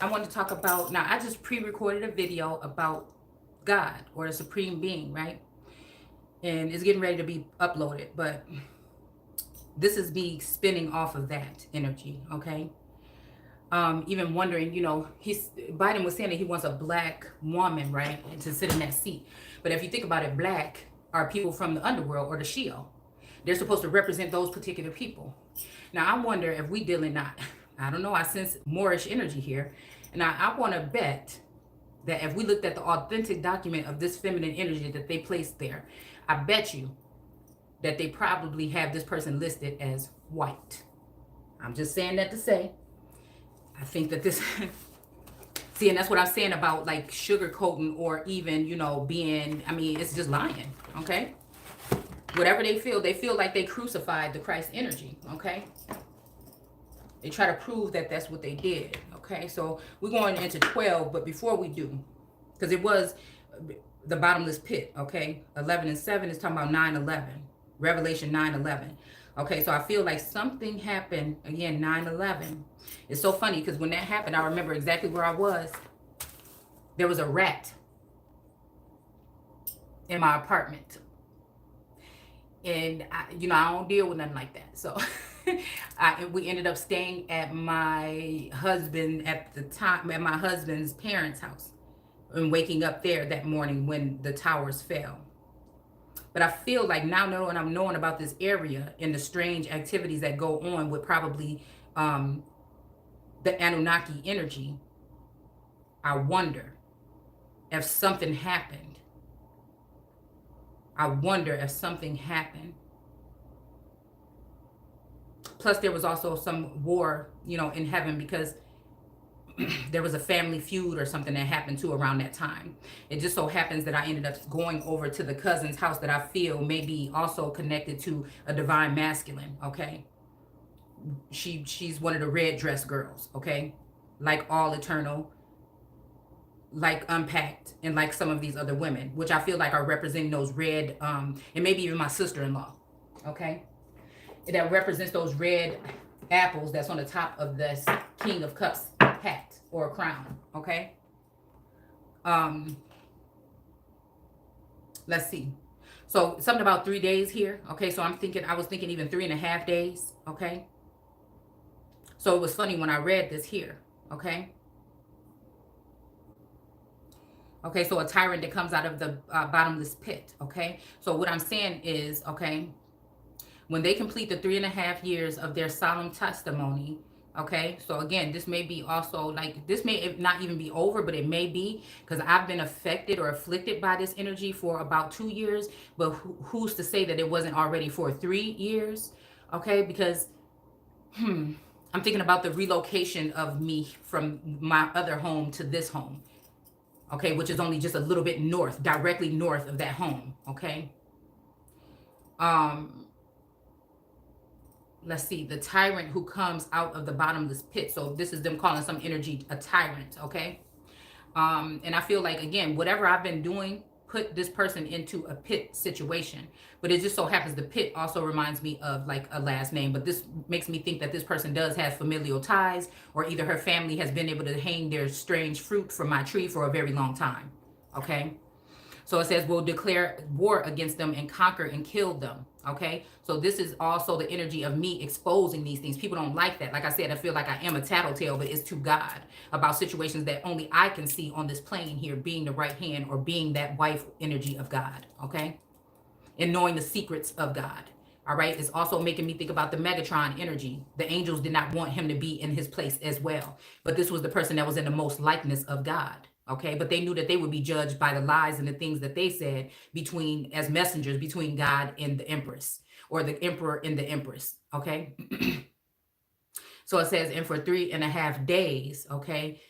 I want to talk about, now I just pre-recorded a video about God or the supreme being, right? And it's getting ready to be uploaded, but this is me spinning off of that energy, okay? Even wondering, Biden was saying that he wants a black woman, right, to sit in that seat. But if you think about it, black are people from the underworld or the Sheol. They're supposed to represent those particular people. Now I wonder if we dealing not. I don't know. I sense Moorish energy here, and I want to bet that if we looked at the authentic document of this feminine energy that they placed there, I bet you that they probably have this person listed as white. I'm just saying that to say, I think that this, see, and that's what I'm saying about like sugarcoating or even, being, I mean, it's just lying, okay? Whatever they feel like they crucified the Christ energy, okay? They try to prove that that's what they did, okay? So we're going into 12, but before we do, because it was the bottomless pit, okay? 11 and 7 is talking about 9/11, Revelation 9/11. Okay, so I feel like something happened, again, 9/11. It's so funny because when that happened, I remember exactly where I was. There was a rat in my apartment. And, I don't deal with nothing like that. So we ended up staying at my husband at the time, at my husband's parents' house, and waking up there that morning when the towers fell. But I feel like now knowing I'm knowing about this area and the strange activities that go on with probably um, the Anunnaki energy, I wonder if something happened. I wonder if something happened. Plus, there was also some war, in heaven because there was a family feud or something that happened too around that time. It just so happens that I ended up going over to the cousin's house that I feel may be also connected to a divine masculine, okay? She's one of the red dress girls, okay? Like All Eternal, like Unpacked, and like some of these other women, which I feel like are representing those red, and maybe even my sister-in-law, okay? That represents those red apples that's on the top of this King of Cups hat or crown, okay? Um, let's see. So something about 3 days here, okay? So I was thinking even 3.5 days, okay? So it was funny when I read this here, okay? Okay, so a tyrant that comes out of the bottomless pit, okay? So what I'm saying is, okay, when they complete the 3.5 years of their solemn testimony, okay, so again, this may be also like, this may not even be over, but it may be, because I've been affected or afflicted by this energy for about 2 years, but who's to say that it wasn't already for 3 years, okay? Because I'm thinking about the relocation of me from my other home to this home, okay, which is only just a little bit north, directly north of that home, okay? um let's see, the tyrant who comes out of the bottomless pit. So this is them calling some energy a tyrant, okay? And I feel like, again, whatever I've been doing put this person into a pit situation. But it just so happens the pit also reminds me of like a last name. But this makes me think that this person does have familial ties, or either her family has been able to hang their strange fruit from my tree for a very long time, okay? So it says, we'll declare war against them and conquer and kill them. Okay. So this is also the energy of me exposing these things. People don't like that. Like I said, I feel like I am a tattletale, but it's to God about situations that only I can see on this plane here, being the right hand or being that wife energy of God. Okay. And knowing the secrets of God. All right. It's also making me think about the Megatron energy. The angels did not want him to be in his place as well. But this was the person that was in the most likeness of God. Okay. But they knew that they would be judged by the lies and the things that they said between, as messengers between God and the Empress, or the Emperor and the Empress. Okay. So it says, and for 3.5 days, okay,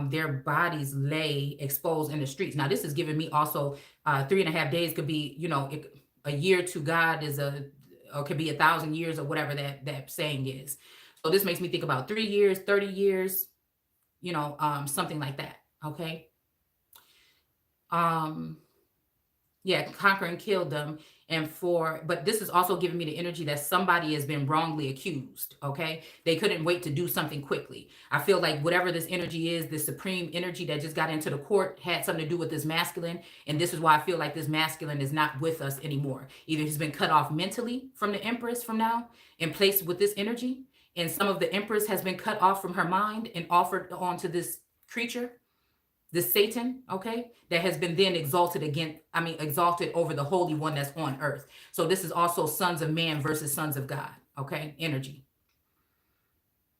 their bodies lay exposed in the streets. Now, this is giving me also 3.5 days could be, a year to God is or could be 1,000 years, or whatever that saying is. So this makes me think about 3 years, 30 years, something like that. Okay. Um, Yeah, conquer and kill them. And but this is also giving me the energy that somebody has been wrongly accused. Okay. They couldn't wait to do something quickly. I feel like whatever this energy is, this supreme energy that just got into the court had something to do with this masculine. And this is why I feel like this masculine is not with us anymore. Either he's been cut off mentally from the Empress from now and placed with this energy. And some of the Empress has been cut off from her mind and offered onto this creature, this Satan, okay, that has been then exalted over the Holy One that's on earth. So this is also sons of man versus sons of God, okay, energy.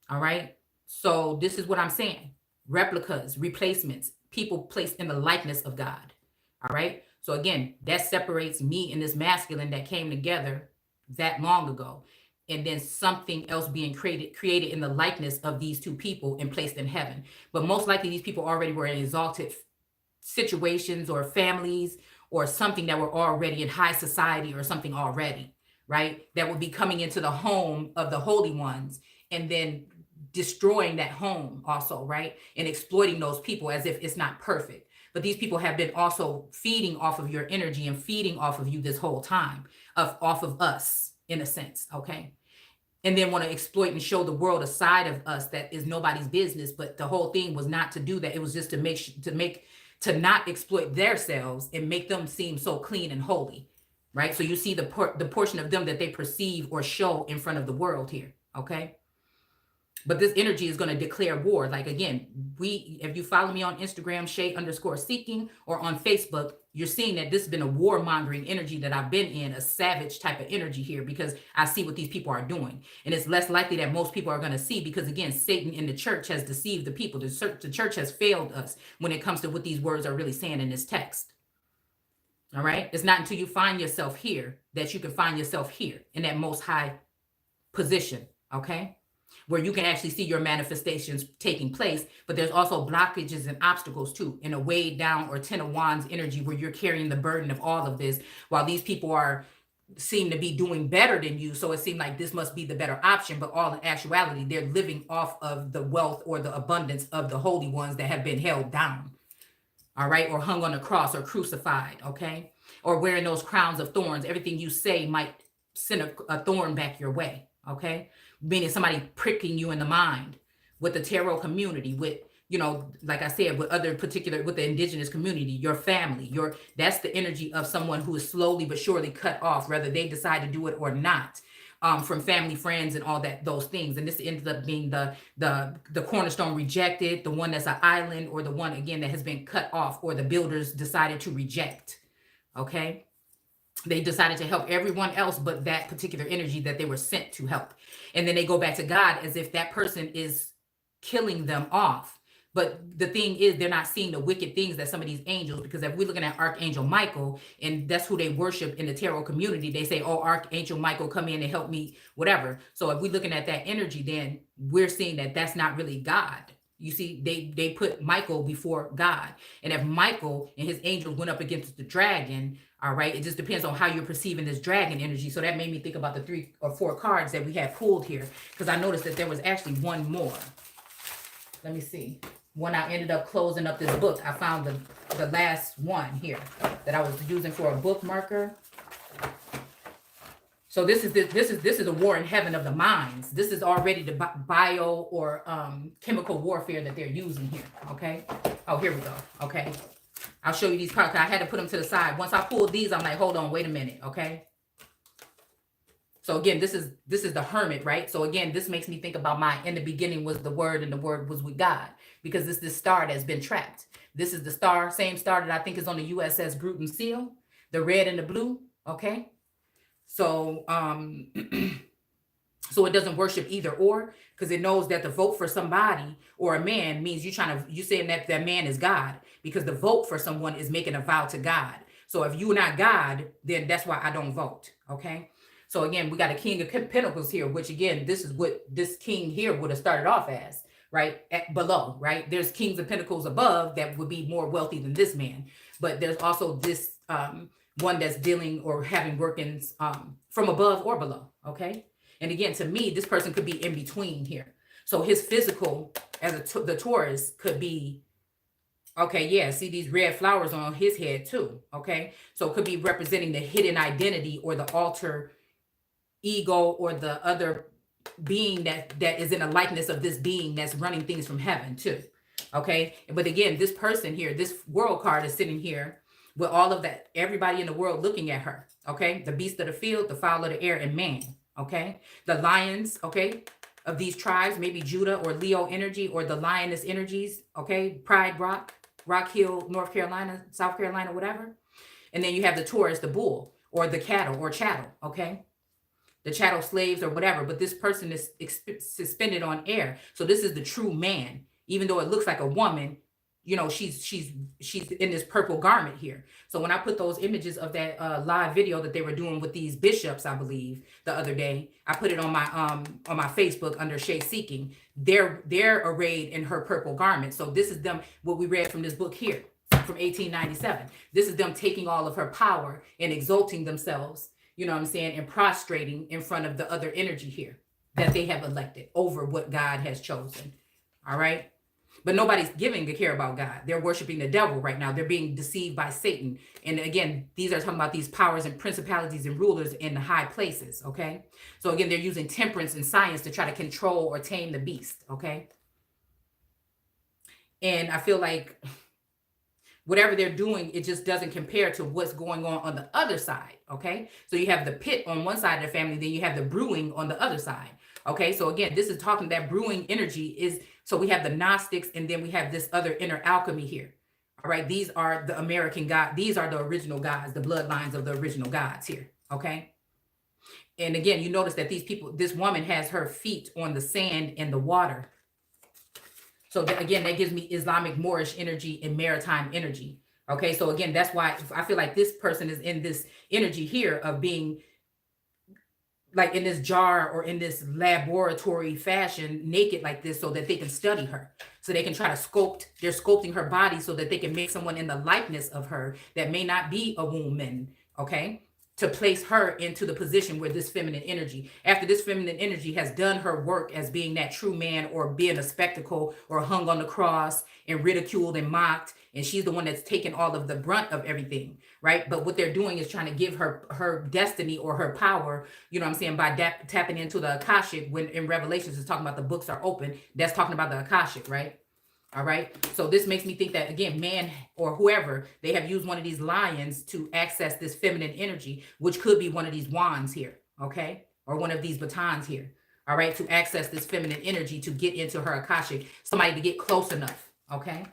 All right. So this is what I'm saying. Replicas, replacements, people placed in the likeness of God. All right. So again, that separates me and this masculine that came together that long ago. And then something else being created in the likeness of these two people and placed in heaven. But most likely these people already were in exalted situations or families or something that were already in high society or something already, right? That would be coming into the home of the holy ones and then destroying that home also, right? And exploiting those people as if it's not perfect. But these people have been also feeding off of your energy and feeding off of you this whole time, off of us in a sense, okay? And then want to exploit and show the world a side of us that is nobody's business. But the whole thing was not to do that. It was just to not exploit themselves and make them seem so clean and holy, right? So you see the portion of them that they perceive or show in front of the world here, okay? But this energy is going to declare war. Like again, if you follow me on Instagram, Shay_seeking, or on Facebook, you're seeing that this has been a warmongering energy that I've been in, a savage type of energy here, because I see what these people are doing. And it's less likely that most people are going to see, because again, Satan in the church has deceived the people. The church has failed us when it comes to what these words are really saying in this text. All right. It's not until you find yourself here that you can find yourself here in that most high position. Okay. Where you can actually see your manifestations taking place, but there's also blockages and obstacles too, in a weighed down or 10 of wands energy where you're carrying the burden of all of this, while these people seem to be doing better than you. So it seemed like this must be the better option, but all in actuality, they're living off of the wealth or the abundance of the holy ones that have been held down. All right. Or hung on a cross or crucified. Okay. Or wearing those crowns of thorns. Everything you say might send a thorn back your way. Okay. Meaning somebody pricking you in the mind. With the tarot community, with, like I said, with the indigenous community, your family, that's the energy of someone who is slowly but surely cut off, whether they decide to do it or not, from family, friends, and all those things. And this ends up being the cornerstone rejected, the one that's an island, or the one again that has been cut off, or the builders decided to reject. Okay. They decided to help everyone else but that particular energy that they were sent to help. And then they go back to God as if that person is killing them off. But the thing is, they're not seeing the wicked things that some of these angels, because if we're looking at Archangel Michael, and that's who they worship in the tarot community, they say, oh, Archangel Michael, come in and help me, whatever. So if we're looking at that energy, then we're seeing that that's not really God. You see, they put Michael before God. And if Michael and his angels went up against the dragon, all right, it just depends on how you're perceiving this dragon energy. So that made me think about the 3 or 4 cards that we had pulled here, because I noticed that there was actually one more. Let me see. When I ended up closing up this book, I found the last one here that I was using for a bookmarker. So this is a war in heaven of the minds. This is already the bio or chemical warfare that they're using here. Okay. Oh, here we go. Okay. I'll show you these cards. I had to put them to the side. Once I pulled these, I'm like, hold on, wait a minute. Okay. So again, this is the Hermit, right? So again, this makes me think about in the beginning was the Word, and the Word was with God, because this star that's been trapped. This is the star, same star that I think is on the USS Gruten seal, the red and the blue. Okay. So, so it doesn't worship either or, because it knows that the vote for somebody or a man means you saying that man is God, because the vote for someone is making a vow to God. So if you're not God, then that's why I don't vote. Okay. So again, we got a King of Pentacles here, which again, this is what this king here would have started off as, right? Below, right? There's Kings of Pentacles above that would be more wealthy than this man. But there's also this, one that's dealing or having workings from above or below, okay? And again, to me, this person could be in between here. So his physical, as the Taurus, could be Okay, yeah, see these red flowers on his head too. Okay, so it could be representing the hidden identity or the alter ego or the other being that is in a likeness of this being that's running things from heaven too. Okay, but again, this person here, this world card is sitting here with all of that, everybody in the world looking at her. Okay, the beast of the field, the fowl of the air, and man. Okay, the lions. Okay, of these tribes, maybe Judah or Leo energy or the lioness energies. Okay, Pride Rock, Rock Hill, North Carolina, South Carolina, whatever. And then you have the Taurus, the bull, or the cattle or chattel. Okay, the chattel slaves or whatever, but this person is suspended on air. So this is the true man, even though it looks like a woman. You know, she's in this purple garment here. So when I put those images of that live video that they were doing with these bishops, I believe the other day, I put it on my Facebook under Shay Seeking. They're arrayed in her purple garment. So this is them, what we read from this book here from 1897. This is them taking all of her power and exalting themselves, you know what I'm saying, and prostrating in front of the other energy here that they have elected over what God has chosen. All right. But nobody's giving a care about God. They're worshiping the devil right now. They're being deceived by Satan. And again, these are talking about these powers and principalities and rulers in the high places. Okay. So again, they're using temperance and science to try to control or tame the beast. Okay. And I feel like whatever they're doing, it just doesn't compare to what's going on the other side. Okay. So you have the pit on one side of the family, then you have the brewing on the other side. Okay. So again, this is talking that brewing energy is, so we have the Gnostics and then we have this other inner alchemy here. All right. These are the American God. These are the original gods, the bloodlines of the original gods here. Okay. And again, you notice that these people, this woman has her feet on the sand and the water. So again, that gives me Islamic Moorish energy and maritime energy. Okay, so again, that's why I feel like this person is in this energy here of being like in this jar or in this laboratory fashion, naked like this, so that they can study her. So they can try to sculpt, they're sculpting her body so that they can make someone in the likeness of her that may not be a woman, okay? To place her into the position where this feminine energy, after this feminine energy has done her work as being that true man or being a spectacle or hung on the cross and ridiculed and mocked, and she's the one that's taken all of the brunt of everything, right? But what they're doing is trying to give her destiny or her power, you know what I'm saying, by tapping into the Akashic. When in Revelations it's talking about the books are open, that's talking about the Akashic, right? All right. So this makes me think that, again, man or whoever, they have used one of these lions to access this feminine energy, which could be one of these wands here. Okay. Or one of these batons here. All right. To access this feminine energy to get into her Akashic, somebody to get close enough. Okay.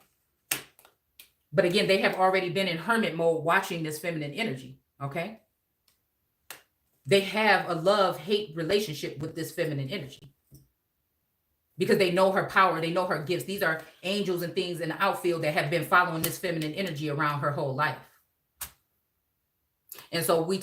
But again, they have already been in hermit mode watching this feminine energy. Okay. They have a love-hate relationship with this feminine energy, because they know her power, they know her gifts. These are angels and things in the outfield that have been following this feminine energy around her whole life. And so we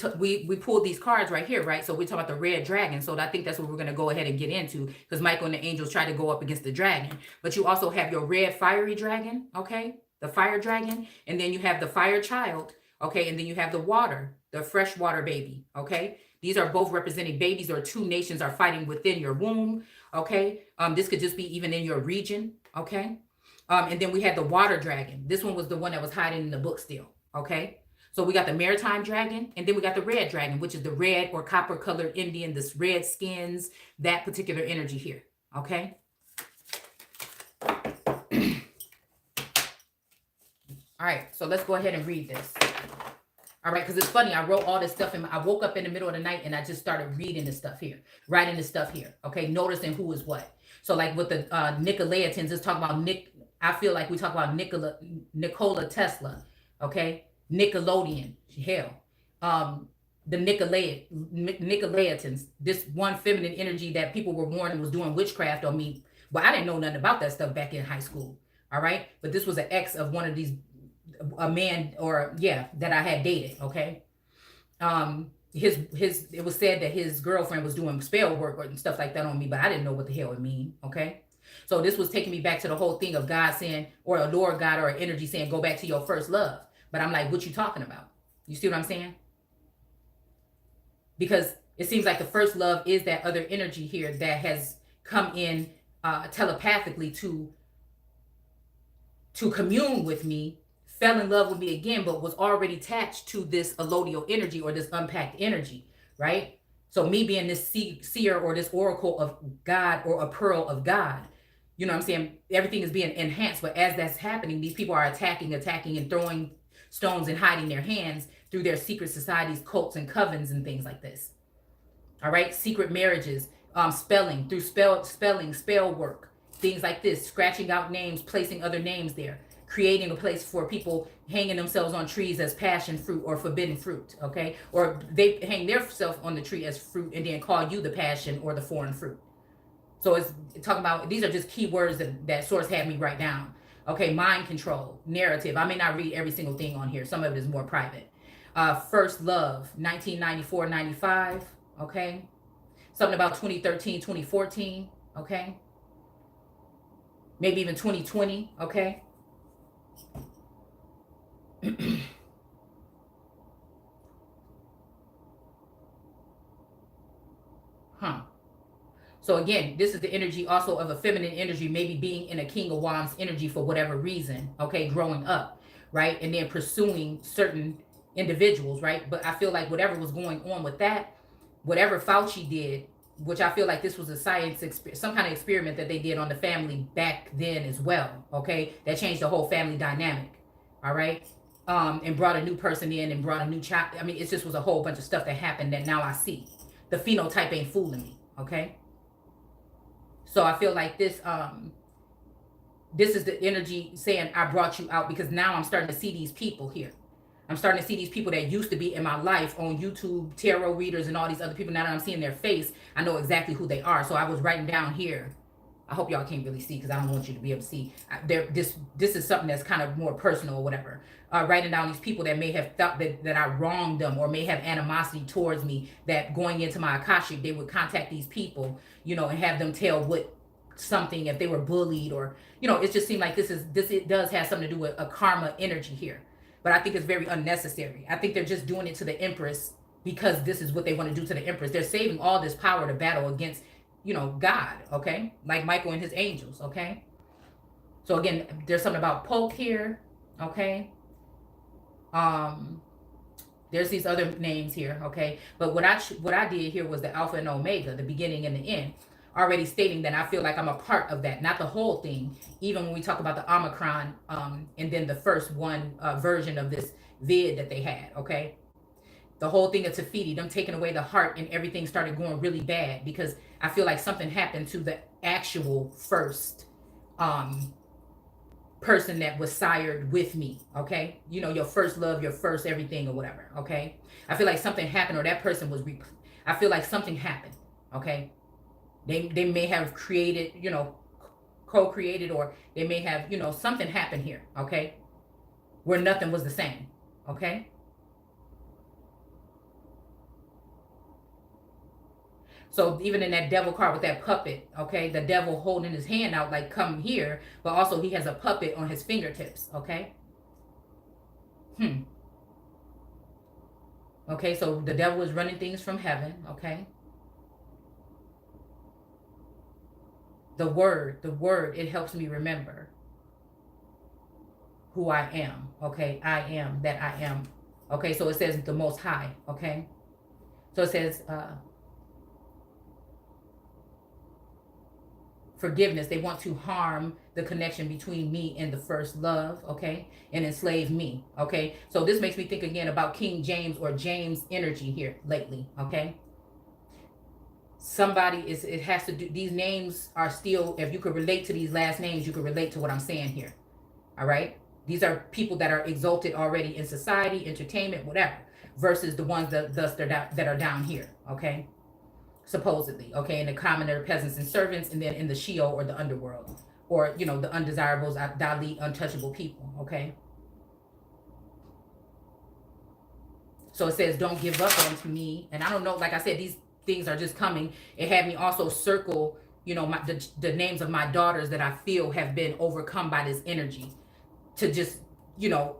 pulled these cards right here, right? So we talk about the red dragon. So I think that's what we're going to go ahead and get into, because Michael and the angels try to go up against the dragon. But you also have your red fiery dragon, okay? The fire dragon. And then you have the fire child, okay? And then you have the water, the freshwater baby, okay? These are both representing babies, or two nations are fighting within your womb, okay? This could just be even in your region, okay? And then we had the water dragon. This one was the one that was hiding in the book still, okay? So we got the maritime dragon, and then we got the red dragon, which is the red or copper colored Indian, this red skins, that particular energy here, okay? All right, so let's go ahead and read this. All right, because it's funny, I wrote all this stuff, and I woke up in the middle of the night and I just started reading this stuff here, writing this stuff here, okay? Noticing who is what. So like with the Nicolaitans, let's talk about I feel like we talk about Nikola Tesla, okay? Nickelodeon, hell. The Nicolaitans, this one feminine energy that people were warning was doing witchcraft on me. Well, I didn't know nothing about that stuff back in high school, all right? But this was an ex of one of these, a man, or yeah, that I had dated, okay? It was said that his girlfriend was doing spell work and stuff like that on me, but I didn't know what the hell it mean, okay? So this was taking me back to the whole thing of God saying, or a Lord God or an energy saying, go back to your first love. But I'm like, what you talking about? You see what I'm saying? Because it seems like the first love is that other energy here that has come in telepathically to to commune with me, fell in love with me again, but was already attached to this allodial energy or this unpacked energy, right? So me being this seer or this oracle of God or a pearl of God, you know what I'm saying? Everything is being enhanced, but as that's happening, these people are attacking, and throwing stones and hiding their hands through their secret societies, cults, and covens and things like this. All right, secret marriages, spelling through spell work, things like this, scratching out names, placing other names there, creating a place for people hanging themselves on trees as passion fruit or forbidden fruit, okay? Or they hang their self on the tree as fruit and then call you the passion or the foreign fruit. So it's talking about, these are just key words that source had me write down. Okay, mind control, narrative. I may not read every single thing on here. Some of it is more private. First love, 1994, 95. Okay. Something about 2013, 2014. Okay. Maybe even 2020. Okay. Huh. So again, this is the energy also of a feminine energy, maybe being in a King of Wands energy for whatever reason, okay, growing up, right? And then pursuing certain individuals, right? But I feel like whatever was going on with that, whatever Fauci did, which I feel like this was a science, some kind of experiment that they did on the family back then as well, okay? That changed the whole family dynamic, all right? And brought a new person in and brought a new child. I mean, it just was a whole bunch of stuff that happened that now I see. The phenotype ain't fooling me, okay? So I feel like this is the energy saying I brought you out, because now I'm starting to see these people here. I'm starting to see these people that used to be in my life on YouTube, tarot readers and all these other people. Now that I'm seeing their face, I know exactly who they are. So I was writing down here. I hope y'all can't really see because I don't want you to be able to see. This is something that's kind of more personal or whatever. Writing down these people that may have thought that I wronged them or may have animosity towards me, that going into my Akashic, they would contact these people, you know, and have them tell what something, if they were bullied or, you know, it just seemed like it does have something to do with a karma energy here. But I think it's very unnecessary. I think they're just doing it to the Empress because this is what they want to do to the Empress. They're saving all this power to battle against, you know, God, okay? Like Michael and his angels, okay? So again, there's something about poke here, okay? There's these other names here, okay? But what I did here was the Alpha and Omega, the beginning and the end, already stating that I feel like I'm a part of that, not the whole thing. Even when we talk about the Omicron, and then the first one version of this vid that they had, okay? The whole thing of Tafiti, them taking away the heart and everything started going really bad because I feel like something happened to the actual first person that was sired with me, okay? You know, your first love, your first everything or whatever, okay? I feel like something happened or that person was, I feel like something happened, okay? They may have created, you know, co-created, or they may have, you know, something happened here, okay? Where nothing was the same, okay? So even in that devil card with that puppet, okay, the devil holding his hand out like come here, but also he has a puppet on his fingertips, okay? Okay, so the devil is running things from heaven, okay? The word, it helps me remember who I am, okay? I am that I am, okay? So it says the Most High, okay? So it says, forgiveness. They want to harm the connection between me and the first love, okay, and enslave me, okay. So this makes me think again about King James or James energy here lately, okay. Somebody is, it has to do, these names are still, if you could relate to these last names, you could relate to what I'm saying here, all right. These are people that are exalted already in society, entertainment, whatever, versus the ones that are down here, okay. Supposedly, okay, in the commoner, peasants and servants, and then in the Sheol or the underworld, or, you know, the undesirables, Dalit, untouchable people, okay? So it says, don't give up on me. And I don't know, like I said, these things are just coming. It had me also circle, you know, the names of my daughters that I feel have been overcome by this energy, to just, you know,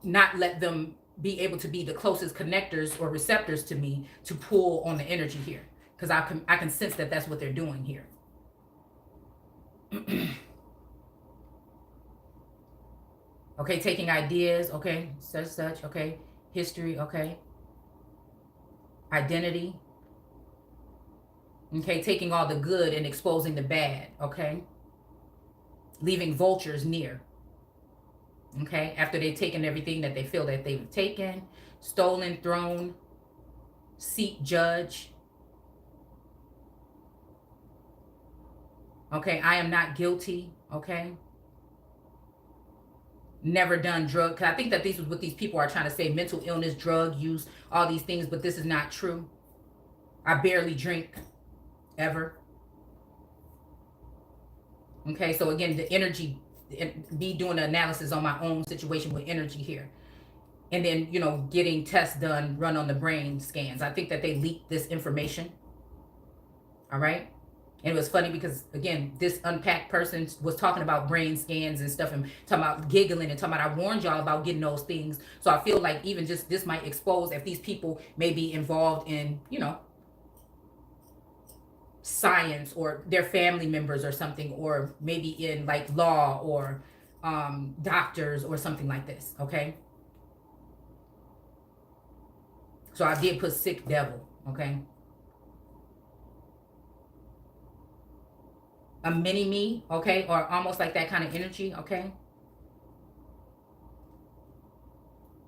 not let them be able to be the closest connectors or receptors to me to pull on the energy here. Because I can sense that that's what they're doing here. Okay, taking ideas, okay, such, okay, history, okay, identity, okay, taking all the good and exposing the bad, okay, leaving vultures near, okay, after they've taken everything that they feel that they've taken, stolen, thrown, seat, judge, okay, I am not guilty, okay, never done drug, cause I think that these is what these people are trying to say, mental illness, drug use, all these things, but this is not true. I barely drink, ever. Okay, so again, the energy, me doing the analysis on my own situation with energy here. And then, getting tests done, run on the brain scans. I think that they leaked this information. All right. And it was funny because, again, this unpacked person was talking about brain scans and stuff and talking about giggling and talking about, I warned y'all about getting those things. So I feel like even just this might expose if these people may be involved in, science, or their family members or something, or maybe in like law, or doctors or something like this. Okay. So I did put sick devil. Okay. A mini me. Okay. Or almost like that kind of energy. Okay.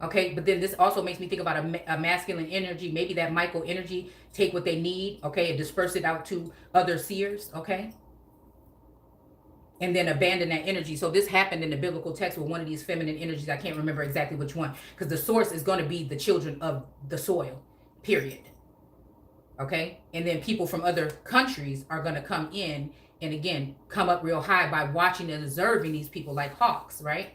Okay, but then this also makes me think about a masculine energy, maybe that Michael energy, take what they need, okay, and disperse it out to other seers, okay, and then abandon that energy. So this happened in the biblical text with one of these feminine energies. I can't remember exactly which one, because the source is going to be the children of the soil, period, okay, and then people from other countries are going to come in and again come up real high by watching and observing these people like hawks, right?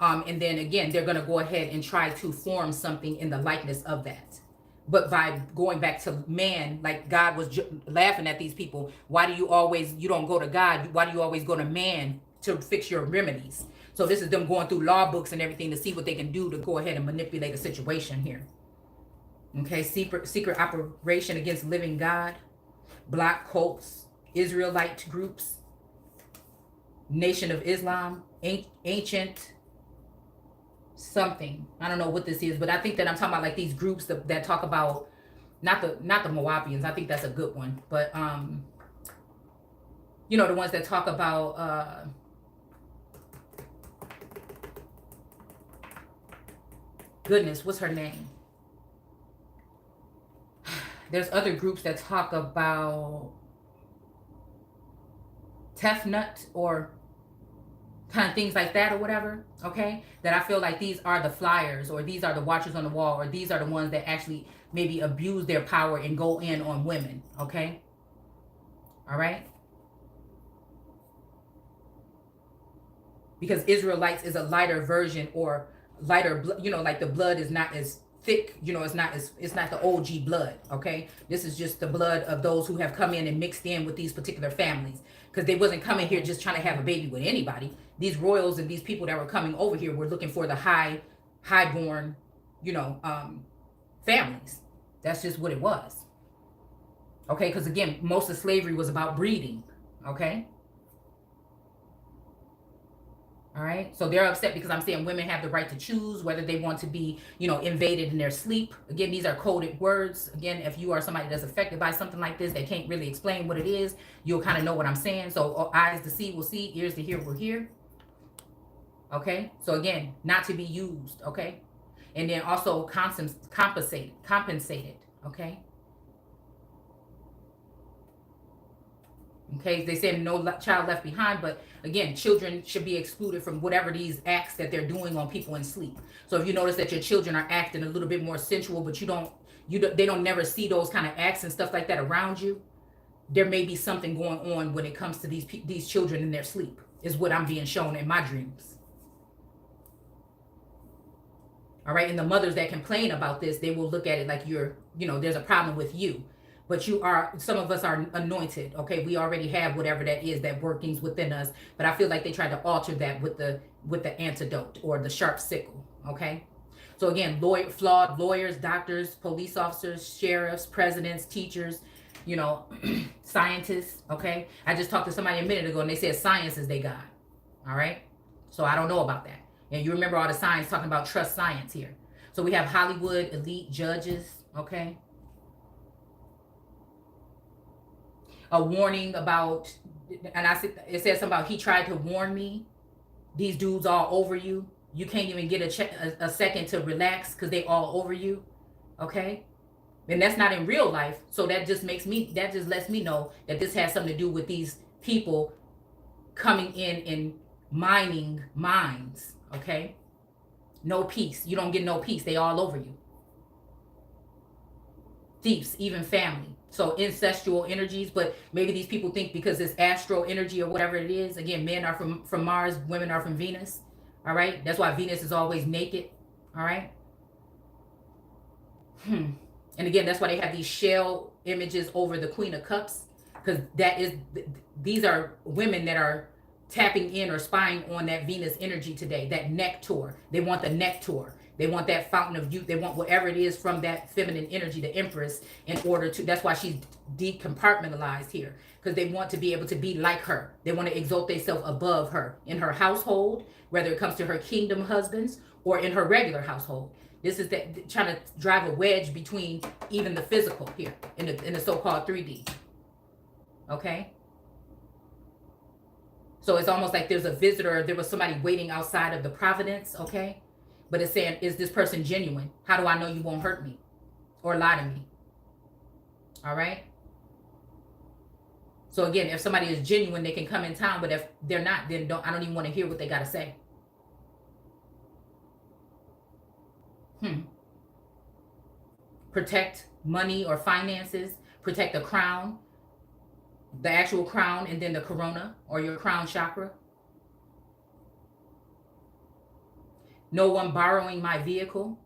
And then again, they're going to go ahead and try to form something in the likeness of that. But by going back to man, like God was laughing at these people. Why do you don't go to God? Why do you always go to man to fix your remedies? So this is them going through law books and everything to see what they can do to go ahead and manipulate a situation here. Okay, secret operation against living God, black cults, Israelite groups, Nation of Islam, ancient something. I don't know what this is, but I think that I'm talking about like these groups that talk about not the Moabians. I think that's a good one, but the ones that talk about goodness, what's her name? There's other groups that talk about Tefnut or kind of things like that or whatever, okay, that I feel like these are the flyers, or these are the watchers on the wall, or these are the ones that actually maybe abuse their power and go in on women, okay? All right? Because Israelites is a lighter version, or lighter, like the blood is not as thick, it's not the OG blood, okay? This is just the blood of those who have come in and mixed in with these particular families, because they wasn't coming here just trying to have a baby with anybody. These royals and these people that were coming over here were looking for the highborn, families. That's just what it was, okay? Because again, most of slavery was about breeding, okay? All right. So they're upset because I'm saying women have the right to choose whether they want to be, invaded in their sleep. Again, these are coded words. Again, if you are somebody that's affected by something like this, they can't really explain what it is, you'll kind of know what I'm saying. So eyes to see will see, ears to hear will hear. Okay. So again, not to be used. Okay. And then also compensated. Okay. Okay, they said no child left behind, but again, children should be excluded from whatever these acts that they're doing on people in sleep. So if you notice that your children are acting a little bit more sensual, but they don't never see those kind of acts and stuff like that around you, there may be something going on when it comes to these children in their sleep, is what I'm being shown in my dreams. All right, and the mothers that complain about this, they will look at it like there's a problem with you. But some of us are anointed, okay? We already have whatever that is, that workings within us. But I feel like they tried to alter that with the antidote or the sharp sickle, okay? So again, flawed lawyers, doctors, police officers, sheriffs, presidents, teachers, scientists, okay? I just talked to somebody a minute ago and they said science is they God, all right? So I don't know about that. And you remember all the signs talking about trust science here. So we have Hollywood elite judges, okay? A warning about, and it says something about he tried to warn me. These dudes all over you. You can't even get a second to relax because they all over you, okay? And that's not in real life. So that just lets me know that this has something to do with these people coming in and mining minds, okay? No peace. You don't get no peace. They all over you. Thieves, even family. So incestual energies, but maybe these people think because it's astral energy or whatever it is. Again, men are from Mars, women are from Venus. All right. That's why Venus is always naked. All right. And again, that's why they have these shell images over the Queen of Cups, because these are women that are tapping in or spying on that Venus energy today, that nectar. They want the nectar. They want that fountain of youth. They want whatever it is from that feminine energy, the Empress, in order to, that's why she's decompartmentalized here, because they want to be able to be like her. They want to exalt themselves above her in her household, whether it comes to her kingdom husbands or in her regular household. This is that trying to drive a wedge between even the physical here in the so-called 3D. Okay? So it's almost like there's a visitor, there was somebody waiting outside of the Providence, okay? But it's saying, is this person genuine? How do I know you won't hurt me or lie to me? All right? So again, if somebody is genuine, they can come in town, but if they're not, then I don't even want to hear what they got to say. Protect money or finances, protect the crown, the actual crown, and then the corona or your crown chakra. No one borrowing my vehicle.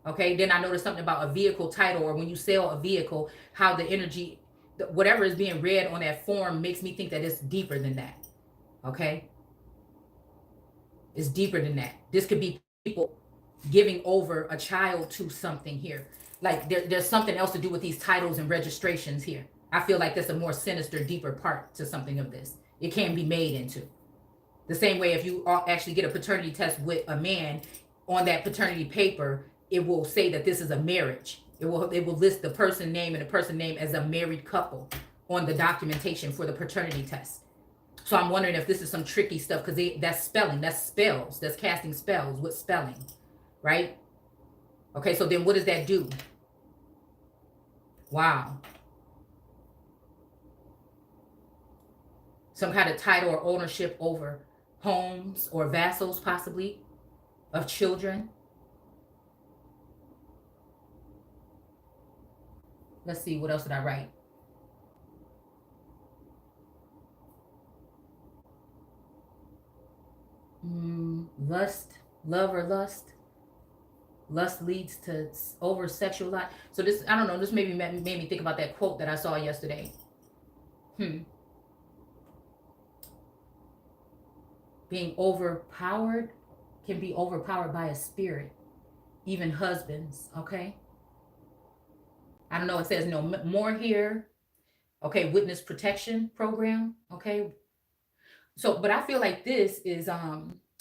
Okay, then I noticed something about a vehicle title, or when you sell a vehicle, how the energy, whatever is being read on that form makes me think that it's deeper than that. Okay, it's deeper than that. This could be people giving over a child to something here. Like there's something else to do with these titles and registrations here. I feel like there's a more sinister, deeper part to something of this. It can be made into. The same way if you actually get a paternity test with a man, on that paternity paper, it will say that this is a marriage. It will list the person name and the person name as a married couple on the documentation for the paternity test. So I'm wondering if this is some tricky stuff, because that's spelling, that's spells, that's casting spells with spelling, right? Okay, so then what does that do? Wow. Some kind of title or ownership over homes or vassals, possibly, of children. Let's see, what else did I write? Lust, love or lust. Lust leads to over sexual. So this, I don't know, this maybe made me think about that quote that I saw yesterday. Being overpowered, can be overpowered by a spirit, even husbands, okay? I don't know, it says no more here. Okay, witness protection program, okay? So, but I feel like this is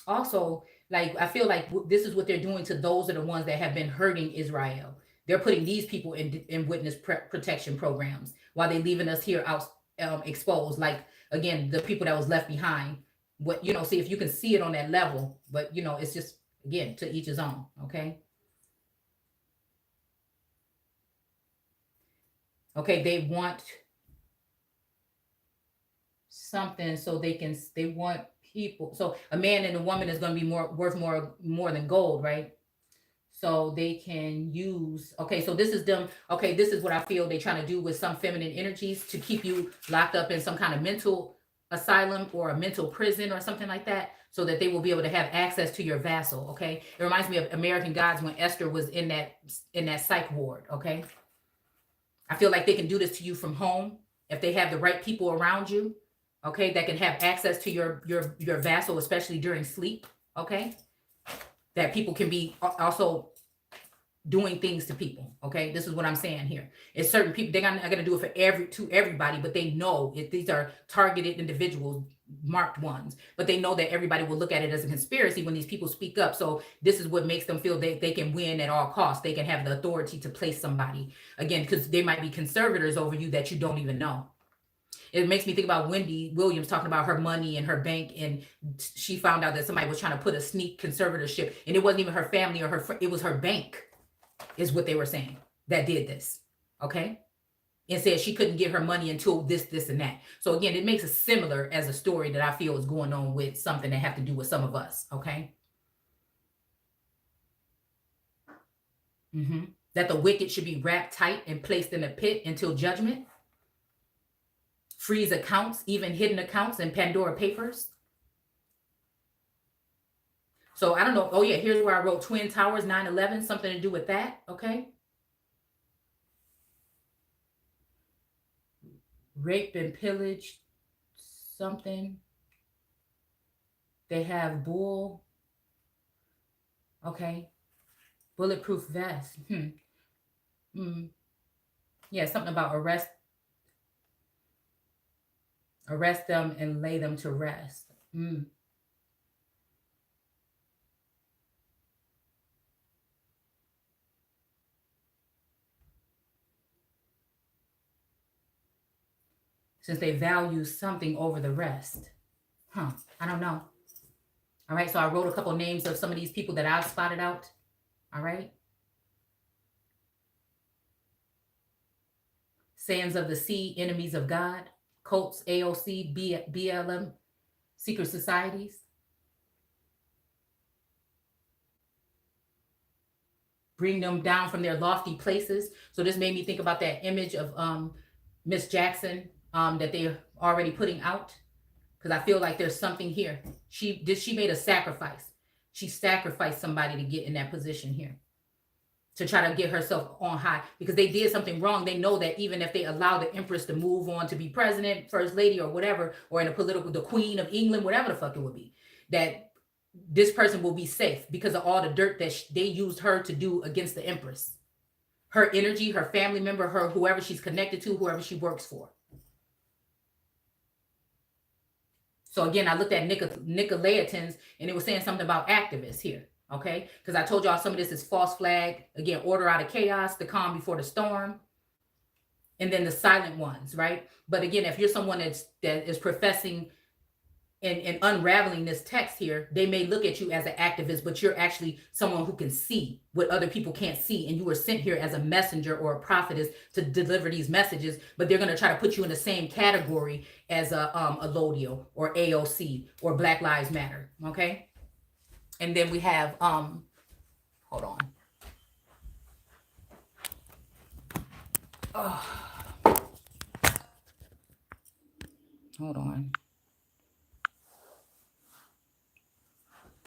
also, like, I feel like this is what they're doing to those are the ones that have been hurting Israel. They're putting these people in witness protection programs while they leaving us here out exposed. Like, again, the people that was left behind. What, see if you can see it on that level, but it's just, again, to each his own. Okay. Okay, they want something so they want people. So a man and a woman is going to be worth more than gold, right? So they can use, okay, so this is them. Okay, this is what I feel they're trying to do with some feminine energies, to keep you locked up in some kind of mental asylum or a mental prison or something like that, so that they will be able to have access to your vassal. Okay, it reminds me of American Gods when Esther was in that psych ward. Okay, I feel like they can do this to you from home if they have the right people around you. Okay, that can have access to your vassal, especially during sleep. Okay, that people can be also doing things to people. Okay, this is what I'm saying here. It's certain people, they're not going to do it to everybody, but they know if these are targeted individuals, marked ones, but they know that everybody will look at it as a conspiracy when these people speak up. So this is what makes them feel they can win at all costs. They can have the authority to place somebody, again, because they might be conservators over you that you don't even know. It makes me think about Wendy Williams talking about her money and her bank, and she found out that somebody was trying to put a sneak conservatorship, and it wasn't even her family or it was her bank, is what they were saying, that did this. Okay. And said she couldn't get her money until this, and that. So again, it makes it similar as a story that I feel is going on with something that have to do with some of us. Okay. That the wicked should be wrapped tight and placed in a pit until judgment. Freeze accounts, even hidden accounts and Pandora papers. So I don't know. Oh yeah, here's where I wrote Twin Towers, 9/11, something to do with that. Okay. Rape and pillage, something. They have bull. Okay. Bulletproof vest. Yeah, something about arrest them and lay them to rest. Since they value something over the rest. I don't know. All right, so I wrote a couple names of some of these people that I've spotted out. All right. Sands of the Sea, Enemies of God, cults, AOC, BLM, secret societies. Bring them down from their lofty places. So this made me think about that image of Miss Jackson that they're already putting out. Because I feel like there's something here. She made a sacrifice. She sacrificed somebody to get in that position here, to try to get herself on high, because they did something wrong. They know that even if they allow the empress to move on to be president, first lady, or whatever, or in a political, the queen of England, whatever the fuck it would be, that this person will be safe because of all the dirt that they used her to do against the empress. Her energy, her family member, her whoever she's connected to, whoever she works for. So again, I looked at Nicolaitans, and it was saying something about activists here. Okay, because I told y'all some of this is false flag. Again, order out of chaos, the calm before the storm, and then the silent ones, right? But again, if you're someone that is professing and unraveling this text here, they may look at you as an activist, but you're actually someone who can see what other people can't see, and you were sent here as a messenger or a prophetess to deliver these messages. But they're going to try to put you in the same category as a Lodio or AOC or Black Lives Matter. Okay. And then we have hold on. Hold on.